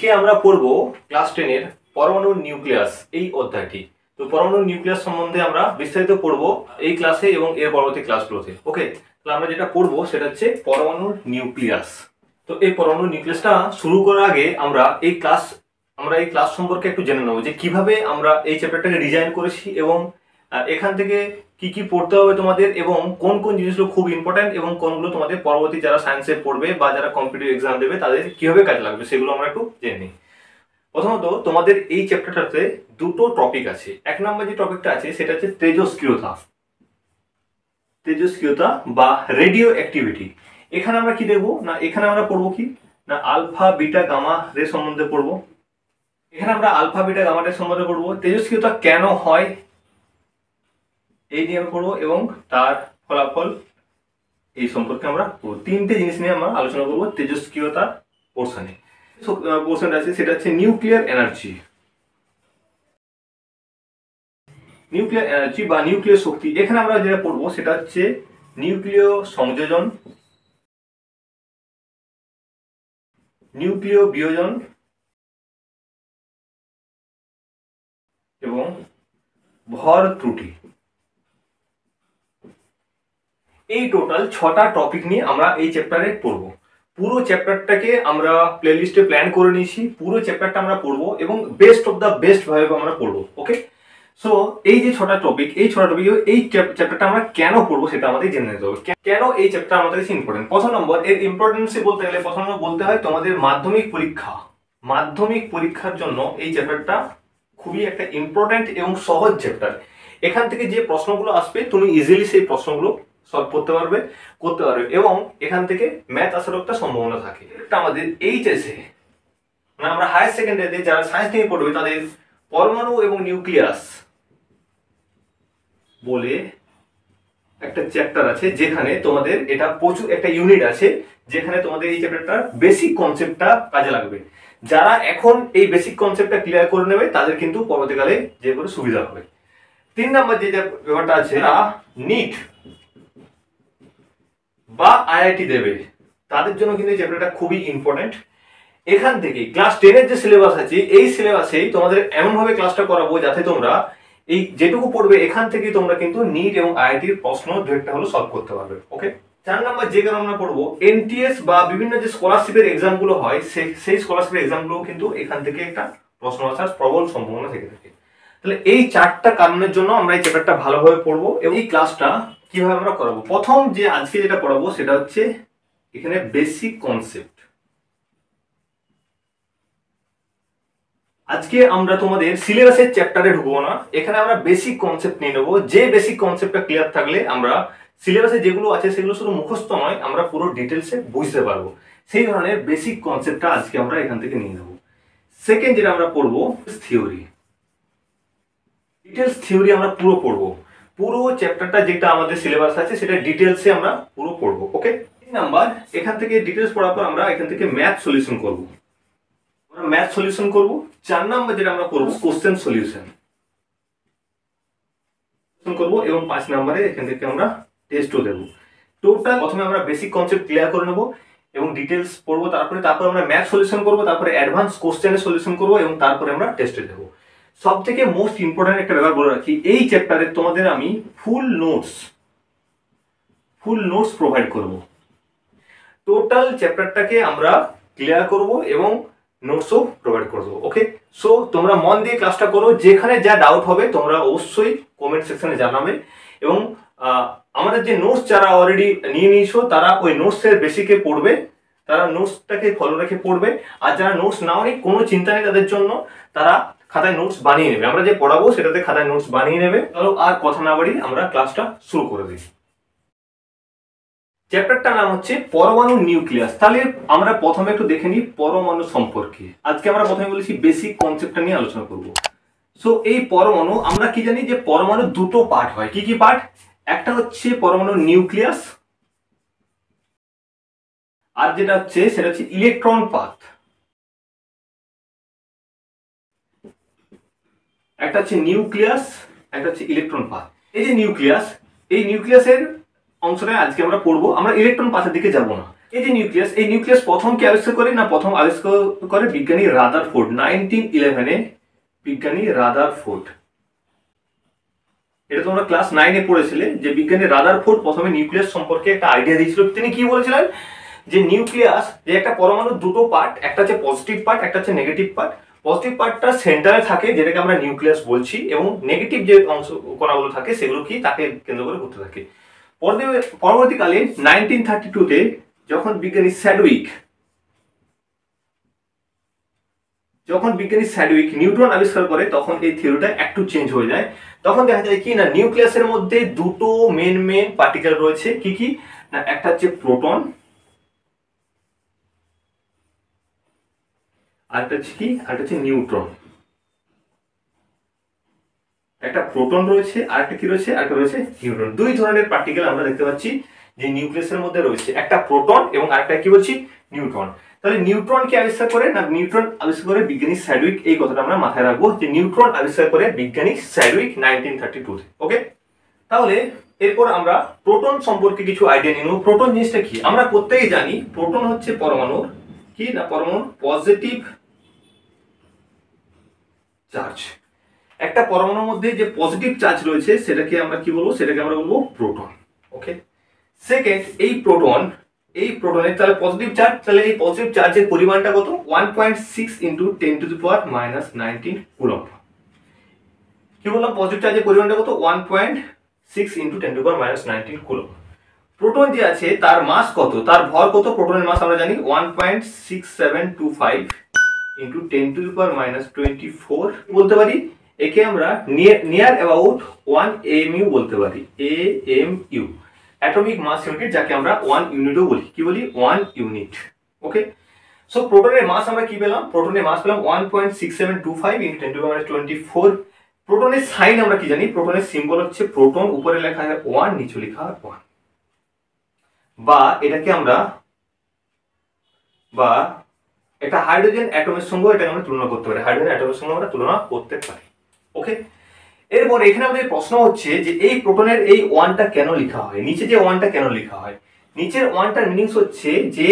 আজকে আমরা পড়ব ক্লাস 10 এর পরমাণুর নিউক্লিয়াস এই অধ্যায়টি। তো পরমাণুর নিউক্লিয়াস সম্বন্ধে আমরা বিস্তারিত পড়ব এই ক্লাসে এবং এর পরবর্তী ক্লাসগুলোতে। ওকে, তাহলে আমরা যেটা পড়ব সেটা হচ্ছে পরমাণুর নিউক্লিয়াস। তো এই পরমাণুর নিউক্লিয়াসটা শুরু করার আগে আমরা এই ক্লাস সম্পর্কে একটু জেনে নেব যে কিভাবে আমরা এই চ্যাপ্টারটাকে ডিজাইন করেছি এবং এখান থেকে কি কি পড়তে হবে তোমাদের এবং কোন কোন জিনিসগুলো খুব ইম্পর্টেন্ট এবং কোনগুলো তোমাদের পরবর্তী যারা সায়েন্সে পড়বে বা যারা কম্পিটিটিভ এক্সাম দেবে তাদের কিভাবে কাজে লাগবে সেগুলো আমরা একটু জেনে নিই। প্রথমত তোমাদের এই চ্যাপ্টারটাতে দুটো টপিক আছে। এক নম্বর যে টপিকটা আছে সেটা হচ্ছে তেজস্ক্রিয়তা বা রেডিও অ্যাক্টিভিটি। এখানে আমরা কি দেখবো না, এখানে আমরা পড়বো কি না আলফা বিটা গামা রে সম্বন্ধে পড়বো। এখানে আমরা আলফা বিটা গামা রে সম্বন্ধে পড়বো, তেজস্ক্রিয়তা কেন হয় এই নিয়ে পড়বো এবং তার ফলাফল এই সম্পর্কে আমরা তিনটে জিনিস নিয়ে আমরা আলোচনা করবো তেজস্ক্রিয়তার পোর্শনে। পোর্শনটা আছে সেটা হচ্ছে নিউক্লিয়ার এনার্জি বা নিউক্লিয় শক্তি। এখানে আমরা যেটা পড়বো সেটা হচ্ছে নিউক্লিয় সংযোজন, নিউক্লিয় বিয়োজন এবং ভর ত্রুটি। এই টোটাল 6টা টপিক নিয়ে আমরা এই চ্যাপ্টারে পড়বো। পুরো চ্যাপ্টারটাকে আমরা প্লেলিস্টে প্ল্যান করে নিয়েছি, পুরো চ্যাপ্টারটা আমরা পড়বো এবং বেস্ট অফ দ্য বেস্ট ভাবে আমরা পড়বো। ওকে, সো এই যে 6টা টপিক, এই চ্যাপ্টারটা আমরা কেন পড়বো সেটা আমাদের জেনে নিতে হবে। কেন এই চ্যাপ্টার আমাদের কাছে ইম্পর্টেন্ট? প্রথম নম্বর, এর ইম্পর্টেন্সে বলতে গেলে প্রথম নম্বর বলতে হয় তোমাদের মাধ্যমিক পরীক্ষার জন্য এই চ্যাপ্টারটা খুবই একটা ইম্পর্টেন্ট এবং সহজ চ্যাপ্টার। এখান থেকে যে প্রশ্নগুলো আসবে তুমি ইজিলি সেই প্রশ্নগুলো সলভ করতে পারবে এবং এখান থেকে ম্যাথ আসার একটা সম্ভাবনা থাকে। এটা আমাদের এইচএসএ মানে আমরা হায়ার সেকেন্ডারিতে যারা সায়েন্স নিয়ে পড়বে তাদের পরমাণু এবং নিউক্লিয়াস বলে একটা চ্যাপ্টার আছে, যেখানে তোমাদের এটা প্রচুর একটা ইউনিট আছে যেখানে তোমাদের এই চ্যাপ্টারটার বেসিক কনসেপ্টটা কাজে লাগবে। যারা এখন এই বেসিক কনসেপ্টটা ক্লিয়ার করে নেবে তাদের কিন্তু পরবর্তীকালে যে কোনো সুবিধা হবে। 3 নম্বর যে ব্যাপারটা আছে, নিট বা আইআইটি দেবে তাদের জন্য কিন্তু এই চ্যাপ্টারটা খুবই ইম্পর্টেন্ট। এখান থেকে ক্লাস 10 এর যে সিলেবাস আছে এই সিলেবাসেই তোমাদের এমনভাবে ক্লাসটা করাবো যাতে তোমরা এই যেটুকু পড়বে এখান থেকে তোমরা কিন্তু নিট এবং আইআইটির প্রশ্ন দুটো হলো সলভ করতে পারবে। ওকে, 4 নম্বর যে কারণে আমরা পড়বো এনটিএস বা বিভিন্ন যে স্কলারশিপের এক্সাম গুলো হয় সেই স্কলারশিপের এক্সাম গুলো কিন্তু এখান থেকে একটা প্রশ্ন আসার প্রবল সম্ভাবনা থেকে থাকে। তাহলে এই 4টা কারণের জন্য আমরা এই চ্যাপ্টারটা ভালোভাবে পড়বো এবং এই ক্লাসটা কিভাবে আমরা করাবো। প্রথম যে আজকে যেটা পড়াবো সেটা হচ্ছে এখানে বেসিক কনসেপ্ট। আজকে আমরা তোমাদের সিলেবাসের চ্যাপ্টারে ঢুকবো না, এখানে আমরা বেসিক কনসেপ্ট নিয়ে নেবো। যে বেসিক কনসেপ্টটা ক্লিয়ার থাকলে আমরা সিলেবাসে যেগুলো আছে সেগুলো শুধু মুখস্থ নয়, আমরা পুরো ডিটেলসে বুঝতে পারবো। সেই ধরনের বেসিক কনসেপ্টটা আজকে আমরা এখান থেকে নিয়ে নেবো। সেকেন্ড যেটা আমরা পড়বো থিওরি, ডিটেলস থিওরি আমরা পুরো পড়বো। পুরো চ্যাপ্টারটা যেটা আমাদের সিলেবাস আছে সেটা ডিটেলসে আমরা পুরো পড়বো। ওকে, 3 নাম্বার এখান থেকে ডিটেলস পড়ার পর আমরা এখান থেকে ম্যাথ সলিউশন করবো। আমরা ম্যাথ সলিউশন করব। 4 নাম্বার যেটা আমরা করব কোশ্চেন সলিউশন করব এবং 5 নম্বরে এখান থেকে আমরা টেস্টও দেব। টোটাল প্রথমে আমরা বেসিক কনসেপ্ট ক্লিয়ার করে নেব এবং ডিটেলস পড়বো, তারপরে আমরা ম্যাথ সলিউশন করব, তারপরে অ্যাডভান্স কোশ্চেনের সলিউশন করব এবং তারপরে আমরা টেস্টে দেব। সবথেকে মোস্ট ইম্পর্টেন্ট একটা ব্যাপার বলে রাখি, এই চ্যাপ্টারে তোমাদের আমি ফুল নোটস প্রোভাইড করব। টোটাল চ্যাপ্টারটাকে আমরা ক্লিয়ার করব এবং নোটসও প্রোভাইড করে দেবো। ওকে, সো তোমরা মন দিয়ে ক্লাসটা করো। যেখানে যা ডাউট হবে তোমরা অবশ্যই কমেন্ট সেকশনে জানাবে এবং আমাদের যে নোটস যারা অলরেডি নিয়ে নিয়েছো তারা ওই নোটসের বেসিকে পড়বে, তারা নোটসটাকে ফলো রেখে পড়বে। আর যারা নোটস নাও নি কোনো চিন্তা নেই তাদের জন্য, তারা খাতায় নোটস বানিয়ে নেবে। আমরা যে পড়াবো সেটাতে খাতায় নোটস বানিয়ে নেবে। চলো আর কথা না বাড়ি আমরা ক্লাসটা শুরু করে দিই। চ্যাপ্টারটার নাম হচ্ছে পরমাণু নিউক্লিয়াস। তাহলে আমরা প্রথমে একটু দেখে নিই পরমাণু সম্পর্কে। আজকে আমরা প্রথমে বলেছি বেসিক কনসেপ্টটা নিয়ে আলোচনা করব। সো এই পরমাণু আমরা কি জানি যে পরমাণু দুটো পার্ট হয়। কি কি পার্ট? একটা হচ্ছে পরমাণু নিউক্লিয়াস আর যেটা হচ্ছে সেটা হচ্ছে ইলেকট্রন পাথ। একটা হচ্ছে নিউক্লিয়াস, একটা হচ্ছে ইলেকট্রন পাথ। এই যে নিউক্লিয়াস, এই নিউক্লিয়াসের অংশটা আজকে আমরা পড়বো। আমরা ইলেকট্রন পাথের দিকে যাব না। এই যে নিউক্লিয়াস, এই নিউক্লিয়াস প্রথম কে আবিষ্কার করে না, প্রথম আবিষ্কার করে বিজ্ঞানী রাদারফোর্ড 1911 বিজ্ঞানী রাদারফোর্ড। এটা তোমরা ক্লাস 9 পড়েছিলে যে বিজ্ঞানী রাদারফোর্ড প্রথমে নিউক্লিয়াস সম্পর্কে একটা আইডিয়া দিয়েছিল। তিনি কি বলেছিলেন যে নিউক্লিয়াস যে একটা পরমাণুর দুটো পার্ট, একটা হচ্ছে পজিটিভ পার্ট, একটা হচ্ছে নেগেটিভ পার্ট। পজিটিভ পার্টটা সেন্টারে থাকে যেটাকে আমরা নিউক্লিয়াস বলছি, এবং নেগেটিভ যে অংশ কণাগুলো থাকে সেগুলো কি তাকে কেন্দ্র করে ঘুরতে থাকে। পরবর্তীকালে 1932-তে যখন বিজ্ঞানী স্যাডউইক নিউট্রন আবিষ্কার করে, তখন এই থিওরিটা একটু চেঞ্জ হয়ে যায়। তখন দেখা যায় কি না, নিউক্লিয়াসের মধ্যে দুটো মেন পার্টিকেল রয়েছে। কি কি না, একটা হচ্ছে প্রোটন, আরেকটা হচ্ছে কি, আরেকটা হচ্ছে নিউট্রন। একটা প্রোটন রয়েছে, আরেকটা কি রয়েছে, আরেকটা রয়েছে নিউট্রন। দুই ধরনের পার্টিকেল আমরা দেখতে পাচ্ছি যে নিউক্লিয়াসের মধ্যে রয়েছে, একটা প্রোটন এবং আরেকটা কি বলছি, নিউট্রন। তাহলে নিউট্রন কে আবিষ্কার করে না, নিউট্রন আবিষ্কার করে বিজ্ঞানী স্যাডউইক। এই কথাটা আমরা মাথায় রাখবো যে নিউট্রন আবিষ্কার করে বিজ্ঞানী স্যাডউইক 1932-তে। ওকে, তাহলে এরপর আমরা প্রোটন সম্পর্কে কিছু আইডিয়া নিয়ে নেব। প্রোটন জিনিসটা কি আমরা প্রত্যেকেই জানি। প্রোটন হচ্ছে পরমাণুর কি না, পরমাণুর পজিটিভ চার্জ। একটা পরমাণুর মধ্যে যে পজিটিভ চার্জ রয়েছে সেটাকে আমরা কি বলবো, সেটাকে আমরা বলবো প্রোটন। ওকে, সেকেন্ড, এই প্রোটনের তাহলে পজিটিভ চার্জ, তাহলে এই পজিটিভ চার্জের পরিমাণটা কত, 1.6 × 10⁻⁹ কুলম্ব। কি বললাম, পজিটিভ চার্জের পরিমাণটা কত, 1.6 × 10⁻⁹ কুলম্ব। প্রোটন যে আছে তার মাস কত, তার ভর কত, প্রোটনের মাস আমরা জানি 1.6725 × 10⁻24 বলতে পারি। একে আমরা নিয়ার অ্যাবাউট 1 AMU বলতে পারি, AMU, অ্যাটমিক মাস ইউনিট, যাকে আমরা 1 ইউনিটও বলি। কি বলি, 1 ইউনিট। ওকে, সো প্রোটনের মাস আমরা কি পেলাম, প্রোটনের মাস পেলাম 1.6725 × 10⁻24। প্রোটনের সাইন আমরা কি জানি, প্রোটনের সিম্বল হচ্ছে প্রোটন, উপরে লেখা হয় 1, নিচে লেখা হয় 1। বা এটাকে আমরা একটা হাইড্রোজেন অ্যাটমের সঙ্গে এটাকে আমরা তুলনা করতে পারি, হাইড্রোজেন অ্যাটমের সঙ্গে আমরা তুলনা করতে পারি। ওকে, এরপর এখানে আমাদের প্রশ্ন হচ্ছে যে এই প্রোটনের এই 1টা কেন লেখা হয়, নিচে যে 1টা কেন লেখা হয়। নিচের 1টার মিনিংস হচ্ছে যে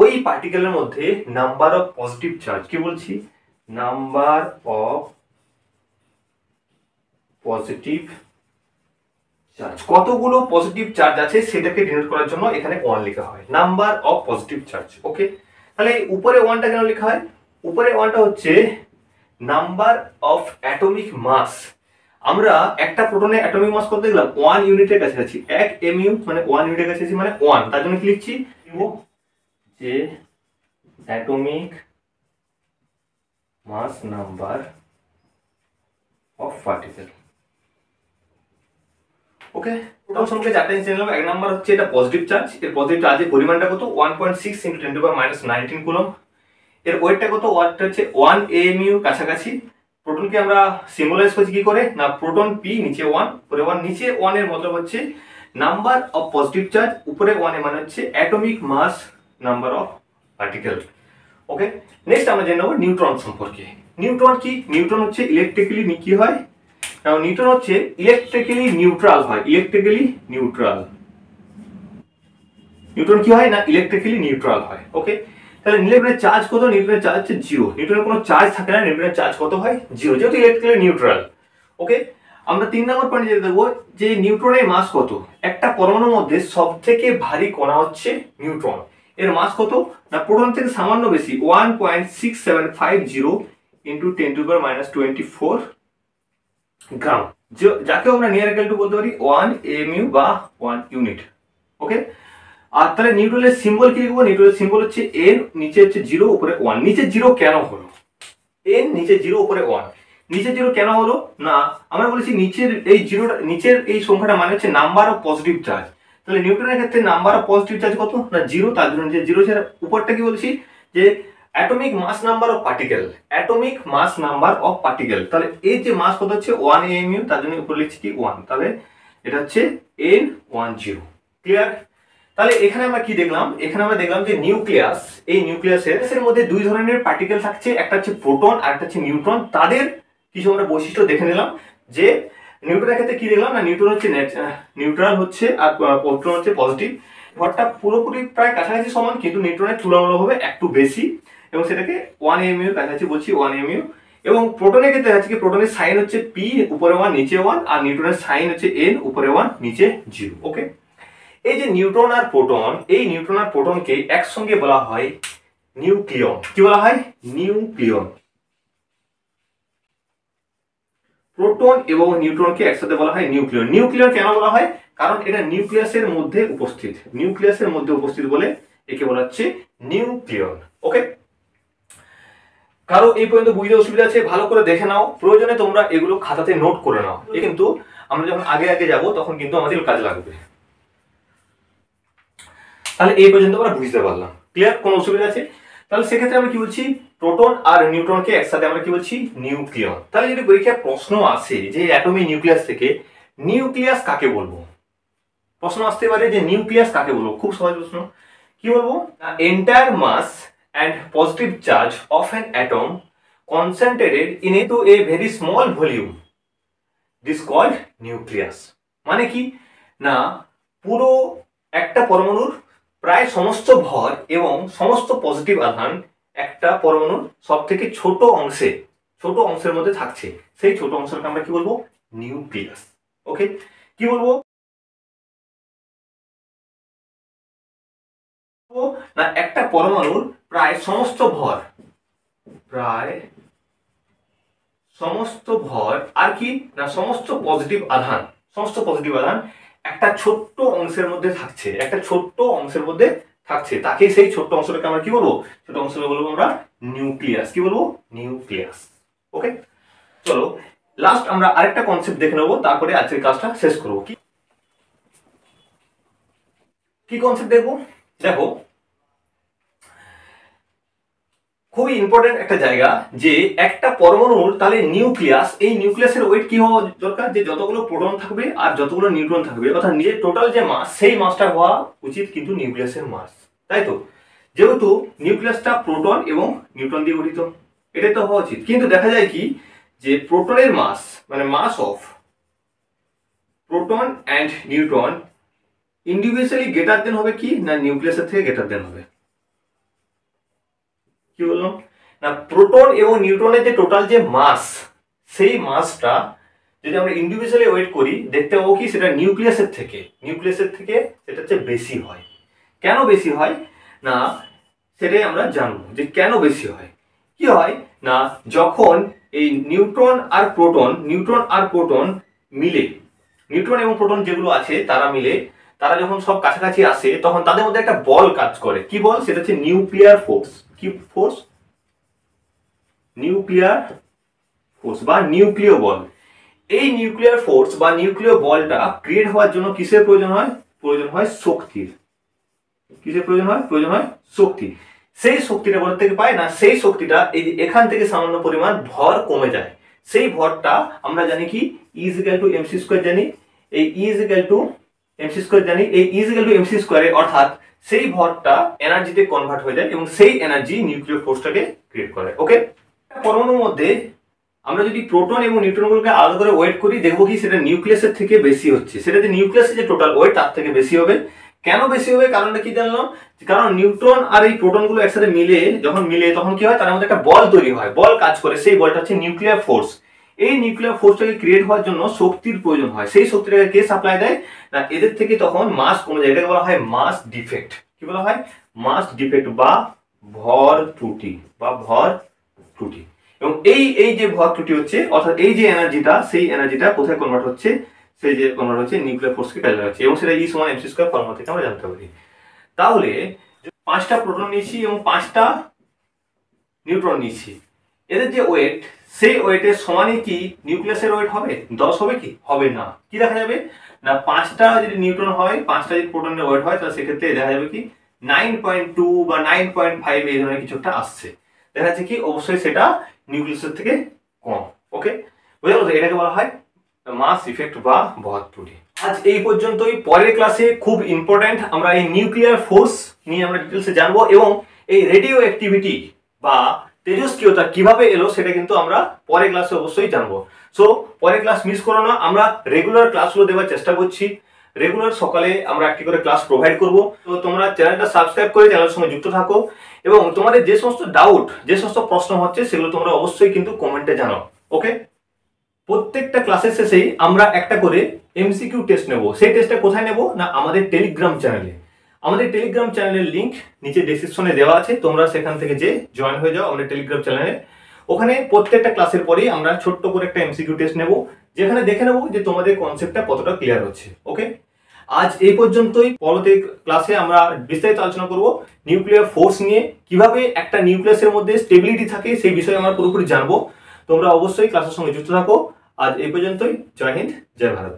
ওই পার্টিকেলের মধ্যে নাম্বার অফ পজিটিভ চার্জ, কি বলছি, নাম্বার অফ পজিটিভ চার্জ, কতগুলো পজিটিভ চার্জ আছে সেটাকে ডিনোট করার জন্য এখানে 1 লেখা হয়, নাম্বার অফ পজিটিভ চার্জ। ওকে, তাহলে উপরে 1টা কেন লেখা হয়, উপরে 1টা হচ্ছে নাম্বার অফ অ্যাটমিক মাস। আমরা একটা প্রোটনের অ্যাটমিক মাস কত দেখলাম, 1 ইউনিটের কাছাকাছি, 1 MU মানে 1 ইউনিটের কাছাকাছি মানে 1। তার জন্য কি লিখছি, যে atomic mass number of particle. Okay, proton সম্পর্কে চারটা জিনিস নিলাম। এক নাম্বার হচ্ছে এটা পজিটিভ চার্জ, এর পজিটিভ চার্জের পরিমাণটা কত, 1.6 × 10⁻⁹ কুলম্ব। এর ওয়েটটা কত, ওয়েটটা হচ্ছে 1 AMU কাছাকাছি। প্রোটনকে আমরা সিম্বলাইজ করছি কি করে না, প্রোটন P, নিচে 1, উপরে 1। নিচে 1 এর মতলব হচ্ছে নাম্বার অফ পজিটিভ চার্জ, উপরে 1 এর মানে হচ্ছে atomic mass number of particle. Okay, next আমরা জেনে নেব নিউট্রন সম্পর্কে। নিউট্রন কি, নিউট্রন হচ্ছে ইলেকট্রিক্যালি কি হয়, নিউট্রন হচ্ছে ইলেকট্রিক্যালি নিউট্রাল হয়, ইলেকট্রিক্যালি নিউট্রাল। নিউট্রন কি হয় না, ইলেকট্রিক্যালি নিউট্রাল হয়। ওকে, তাহলে নিউট্রনের চার্জ কত, নিউট্রনের চার্জ হচ্ছে 0। নিউট্রনের কোনো চার্জ থাকে না, নিউট্রনের চার্জ কত হয়, 0, যেহেতু ইলেকট্রিক্যালি নিউট্রাল। ওকে, আমরা 3 নম্বর পয়েন্টে যেতে দেখবো যে নিউট্রনের মাস কত। একটা পরমাণুর মধ্যে সবথেকে ভারী কণা হচ্ছে নিউট্রন, এর মাস কত না, প্রোটন থেকে সামান্য বেশি, 1.6750 × 10⁻⁻24 গ্রাম, যাকে আমরা নিয়ার ইকুয়াল টু বলতে পারি 1 AMU বা 1 ইউনিট। ওকে, আর তাহলে নিউট্রনের সিম্বল কি লিখবো, নিউট্রনের সিম্বল হচ্ছে N, নিচে হচ্ছে 0, উপরে 1। নিচে 0 কেন হলো, N নিচে 0 উপরে 1, নিচে 0 কেন হলো না, আমরা বলেছি নিচের এই 0টা, নিচের এই সংখ্যাটা মানে হচ্ছে নাম্বার অফ পজিটিভ চার্জ। তাহলে নিউট্রনের ক্ষেত্রে নাম্বার অফ পজিটিভ চার্জ কত না, 0, তার জন্য নিচে 0 ছাড়া উপরটা কি বলছি যে atomic mass number of particle, atomic mass number of particle. তাহলে এই যে মাস কত হচ্ছে 1 AMU, তার জন্য উপরে লিখছি কি 1, তাহলে এটা হচ্ছে N10। ক্লিয়ার? তাহলে এখানে আমরা কি দেখলাম, এখানে আমরা দেখলাম যে নিউক্লিয়াস, এই নিউক্লিয়াসের মধ্যে দুই ধরনের পার্টিকেল থাকছে, একটা হচ্ছে প্রোটন আর একটা হচ্ছে নিউট্রন। তাদের কিছু আমরা বৈশিষ্ট্য দেখে নিলাম। যে নিউট্রনের ক্ষেত্রে কি দেখলাম না, নিউট্রন হচ্ছে নিউট্রাল হচ্ছে আর প্রোটন হচ্ছে পজিটিভ। ভরটা পুরোপুরি প্রায় কাছাকাছি সমান, কিন্তু নিউট্রনের তুলনামূলকভাবে একটু বেশি, এবং সেটাকে 1 mu কাছাকাছি বলছি 1 mu। এবং প্রোটনের ক্ষেত্রে দেখা যাচ্ছে কি প্রোটনের সাইন হচ্ছে p, উপরে 1 নিচে 1, আর নিউট্রনের সাইন হচ্ছে n, উপরে 1 নিচে 0। ওকে, এই যে নিউট্রন আর প্রোটন, এই নিউট্রন আর প্রোটনকে একসঙ্গে বলা হয় নিউক্লিয়ন। কি বলা হয়? নিউক্লিয়ন। প্রোটন এবং নিউট্রনকে একসাথে বলা হয় নিউক্লিয়ন। নিউক্লিয়ন কেন বলা হয়? কারণ এটা নিউক্লিয়াসের মধ্যে উপস্থিত, নিউক্লিয়াসের মধ্যে উপস্থিত বলে একে বলা হচ্ছে নিউক্লিয়ন। ওকে, কারো এই পর্যন্ত বুঝতে অসুবিধা আছে? ভালো করে দেখে নাও, প্রয়োজনে তোমরা এগুলো খাতাতে নোট করে নাও, কিন্তু আমরা যখন আগে আগে যাব তখন কিন্তু আমাদের কাজ লাগবে। তাহলে এই পর্যন্ত আমরা বুঝতে পারলাম। ক্লিয়ার? কোনো অসুবিধা আছে? তাহলে সেক্ষেত্রে আমরা কি বলছি, প্রোটন আর নিউট্রনকে একসাথে আমরা কি বলছি, নিউক্লিয়ন। তাহলে যদি পরীক্ষায় প্রশ্ন আসে যে অ্যাটমিক নিউক্লিয়াস থেকে নিউক্লিয়াস কাকে বলবো, প্রশ্ন আসতে পারে যে নিউক্লিয়াস কাকে বলবো, খুব সহজ প্রশ্ন। কি বলবো? Entire mass and positive charge of an atom concentrated into a very small volume, this called nucleus। মানে কি না, পুরো একটা পরমাণুর প্রায় সমস্ত ভর এবং সমস্ত পজিটিভ আধান একটা পরমাণুর সব থেকে ছোট অংশের মধ্যে থাকছে, সেই ছোট অংশকে আমরা কি বলবো, নিউক্লিয়াস। ওকে, কি বলবো না, একটা পরমাণুর প্রায় সমস্ত ভর আর কি না, সমস্ত পজিটিভ আধান একটা ছোট্ট অংশের মধ্যে থাকছে, তাকে সেই ছোট্ট অংশটাকে আমরা কি বলবো, ছোট অংশটাকে বলবো আমরা নিউক্লিয়াস। কি বলবো? নিউক্লিয়াস। ওকে, চলো লাস্ট আমরা আরেকটা কনসেপ্ট দেখে নেবো, তারপরে আজকের ক্লাসটা শেষ করবো। কি কনসেপ্ট দেখবো? দেখো, খুবই ইম্পর্টেন্ট একটা জায়গা, যে একটা পরমাণুর তাহলে নিউক্লিয়াস, এই নিউক্লিয়াসের ওয়েট কি হওয়া দরকার, যে যতগুলো প্রোটন থাকবে আর যতগুলো নিউট্রন থাকবে, অর্থাৎ নিজের টোটাল যে মাস, সেই মাসটা হওয়া উচিত কিন্তু নিউক্লিয়াসের মাস, তাই তো? যেহেতু নিউক্লিয়াসটা প্রোটন এবং নিউট্রন দিয়ে গঠিত, এটাই তো হওয়া উচিত। কিন্তু দেখা যায় কি, যে প্রোটনের মাস মানে mass of proton and neutron individually greater than হবে কি না, নিউক্লিয়াসের থেকে গ্রেটার দেন হবে। কি বললাম না, প্রোটন এবং নিউট্রনের যে টোটাল যে মাস, সেই মাসটা যদি আমরা ইন্ডিভিজুয়ালি ওয়েট করি, দেখতে পাবো কি সেটা নিউক্লিয়াসের থেকে সেটা হচ্ছে বেশি হয়। কেন বেশি হয় না, সেটাই আমরা জানবো যে কেন বেশি হয়। কি হয় না, যখন এই নিউট্রন আর প্রোটন মিলে, নিউট্রন এবং প্রোটন যেগুলো আছে তারা যখন সব কাছাকাছি আসে, তখন তাদের মধ্যে একটা বল কাজ করে। কি বল? সেটা হচ্ছে নিউক্লিয়ার ফোর্স। কি ফোর্স? নিউক্লিয়ার ফোর্স বা নিউক্লিয় বল। এই নিউক্লিয়ার ফোর্স বা নিউক্লিয় বলটা ক্রিয়েট হওয়ার জন্য কিসের প্রয়োজন হয়? প্রয়োজন হয় শক্তির। কিসের প্রয়োজন হয়? প্রয়োজন হয় শক্তি। সেই শক্তিটা কোথা থেকে পায় না, সেই শক্তিটা এই যে এখান থেকে সামান্য পরিমাণ ভর কমে যায়, সেই ভরটা আমরা জানি কি is equal to MC square জানি। এই is equal to MC square জানি, এই ইজ ইকুয়াল টু এমসি স্কয়ারে, অর্থাৎ সেই ভরটা এনার্জিতে কনভার্ট হয়ে যায় এবং সেই এনার্জি নিউক্লিয়ার ফোর্সটাকে ক্রিয়েট করে। ওকে, পরমাণুর মধ্যে আমরা যদি প্রোটন এবং নিউট্রনগুলোকে আলাদা করে ওয়েট করি, দেখবো কি সেটা নিউক্লিয়াসের থেকে বেশি হচ্ছে, সেটা যে নিউক্লিয়াসের যে টোটাল ওয়েট তার থেকে বেশি হবে। কেন বেশি হবে? কারণটা কি জানলাম, কারণ নিউট্রন আর এই প্রোটনগুলো একসাথে যখন মিলে তখন কি হয়, তার মধ্যে একটা বল তৈরি হয়, বল কাজ করে, সেই বলটা হচ্ছে নিউক্লিয়ার ফোর্স। এই নিউক্লিয়ার ফোর্সটাকে ক্রিয়েট হওয়ার জন্য শক্তির প্রয়োজন হয়, সেই শক্তিটাকে কে সাপ্লাই দেয় না, এদের থেকে তখন মাস কমে যায়, এটাকে বলা হয় মাস ডিফেক্ট। কি বলা হয়? মাস ডিফেক্ট বা ভর ত্রুটি এবং এই যে ভর ত্রুটি হচ্ছে, অর্থাৎ এই যে এনার্জিটা, সেই এনার্জিটা কোথায় কনভার্ট হচ্ছে, সেই যে কনভার্ট হচ্ছে নিউক্লিয়ার ফোর্সকে কাজে লাগাচ্ছে, এবং সেটা E সমান mc স্কয়ার ফর্মুলা থেকে আমরা জানতে পারি। তাহলে 5টা প্রোটন নিয়েছি এবং 5টা নিউট্রন নিয়েছি, এদের যে ওয়েট, সেই ওয়েটের সমানই কি নিউক্লিয়াসের ওয়েট হবে? 10 হবে কি? হবে না। কি দেখা যাবে না, 5টা যদি নিউট্রন হয়, 5টা যদি প্রোটনের ওয়েট হয়, তাহলে সেক্ষেত্রে দেখা যাবে কি 9.2 বা 9.5 এই ধরনের কিছু একটা আসছে। দেখা যাচ্ছে কি অবশ্যই সেটা নিউক্লিয়াসের থেকে কম। ওকে, বুঝা গেল? এটাকে বলা হয় মাস ইফেক্ট বা ভর ত্রুটি। আজ এই পর্যন্তই। পরের ক্লাসে খুব ইম্পর্টেন্ট আমরা এই নিউক্লিয়ার ফোর্স নিয়ে আমরা ডিটেলসে জানবো, এবং এই রেডিও অ্যাক্টিভিটি বা তেজস্ক্রিয়তা কিভাবে এলো সেটা কিন্তু আমরা পরের ক্লাসে অবশ্যই জানবো। সো পরের ক্লাস মিস করো না, আমরা রেগুলার ক্লাসগুলো দেওয়ার চেষ্টা করছি। রেগুলার সকালে আমরা একটি করে ক্লাস প্রোভাইড করব। তো তোমরা চ্যানেলটা সাবস্ক্রাইব করে চ্যানেলের সঙ্গে যুক্ত থাকো এবং তোমাদের যে সমস্ত ডাউট, যে সমস্ত প্রশ্ন হচ্ছে সেগুলো তোমরা অবশ্যই কিন্তু কমেন্টে জানাও। ওকে, প্রত্যেকটা ক্লাসের শেষেই আমরা একটা করে এমসিকিউ টেস্ট নেব। সেই টেস্টটা কোথায় নেব না আমাদের টেলিগ্রাম চ্যানেলে। আমাদের টেলিগ্রাম চ্যানেলের লিংক নিচে ডেসক্রিপশনে দেওয়া আছে, তোমরা সেখান থেকে যে জয়েন হয়ে যাও আমাদের টেলিগ্রাম চ্যানেলে। ওখানে প্রত্যেকটা ক্লাসের পরেই আমরা ছোট্ট করে একটা এমসিকিউ টেস্ট নেব, যেখানে দেখে নেব যে তোমাদের কনসেপ্টটা কতটা ক্লিয়ার হচ্ছে। ওকে, আজ এই পর্যন্তই। পরবর্তী ক্লাসে আমরা বিস্তারিত আলোচনা করব নিউক্লিয়ার ফোর্স নিয়ে, কিভাবে একটা নিউক্লিয়াসের মধ্যে স্টেবিলিটি থাকে সেই বিষয়ে আমরা পুরোপুরি জানবো। তোমরা অবশ্যই ক্লাসের সঙ্গে যুক্ত থাকো। আজ এই পর্যন্তই। জয় হিন্দ, জয় ভারত।